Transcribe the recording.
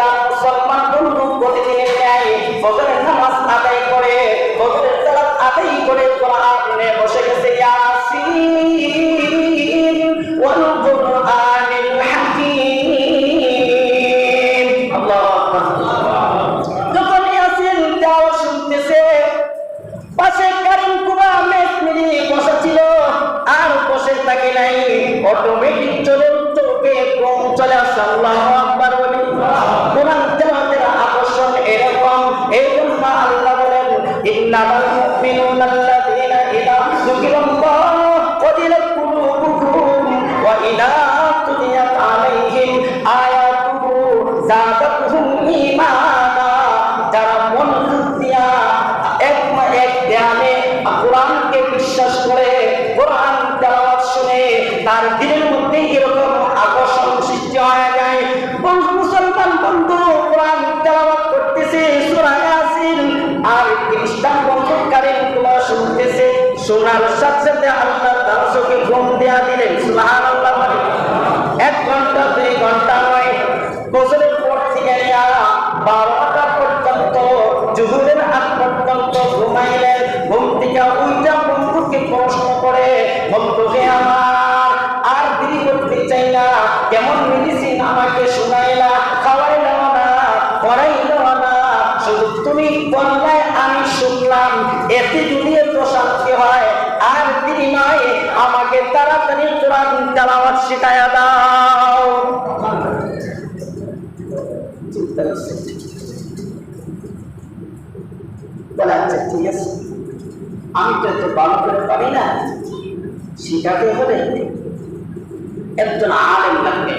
মুসলমান বন্ধু প্রতিদিনের ন্যায় ফজরের নামাজ আদায় করে ফজরের সালাত আদায় করে কোরআনে বসে গেছে ইয়াসিন ওয়াল কুরআনিল হাকীম। আল্লাহু আকবার। যখন ইয়াসিন তেলাওয়াত শুনতেছে পাশে কারিম কুবা মেসমিরি বসা ছিল, আর বসে থাকে নাই, অটোমেটিক চলে চোখে কম চলে আসে। আল্লাহু আকবার বলি। কোরআন তেলাওয়াতের আকর্ষণ এরকম, এই জন্য আল্লাহ বলেন ইন্নামাল মুমিনুনা আল্লাযীনা ইযা যুকিরাল্লাহু ওয়াজিলাত কুলুবুহুম ওয়া ইযা তুলিয়াত আলাইহিম আয়াতুহু যাদাতুহুম ঈমানা। যারা মনোযোগ দিয়া এক ধ্যানে কোরআনকে বিশ্বাস করে কোরআন তেলাওয়াত শুনে তার দিলের মধ্যে এরকম আকর্ষণ সৃষ্টি হয়ে যায়। মুসলমান বন্ধু কোরআন তেলাওয়াত করতেছে সূরা ইয়াসিন, আর খ্রিস্টান বন্ধু কারিমগুলো শুনতেছে, শোনার সাথে সাথে আল্লাহ তার চোখে ঘুম দেয়া দিলেন। সুবহানাল্লাহ। 1 ঘন্টা 2 ঘন্টা নয়, বছরের পর থেকে 12টা পর্যন্ত জুহুরের আগ পর্যন্ত ঘুমাইলেন। ঘুম থেকে উইটা বন্ধুকে প্রশ্ন করে, বন্ধুকে আমার আর দেরি করতে চাই না, কেমন মেডিসিন আমাকে শোনাইলা, খাওয়াইল না, পড়াইল না, শুধু তুমি বললে আমি শুনলাম, এতে যদি এত শান্তি হয় আর দেরি নয়, আমাকে তাড়াতাড়ি কোরআন তেলাওয়াত শিখায়া দাও। চিন্তা করছে, বলে আচ্ছা ঠিক আছে, আমি তো এত ভালো করে পারি না, শিখাতে হলে একজন আলেম লাগবে।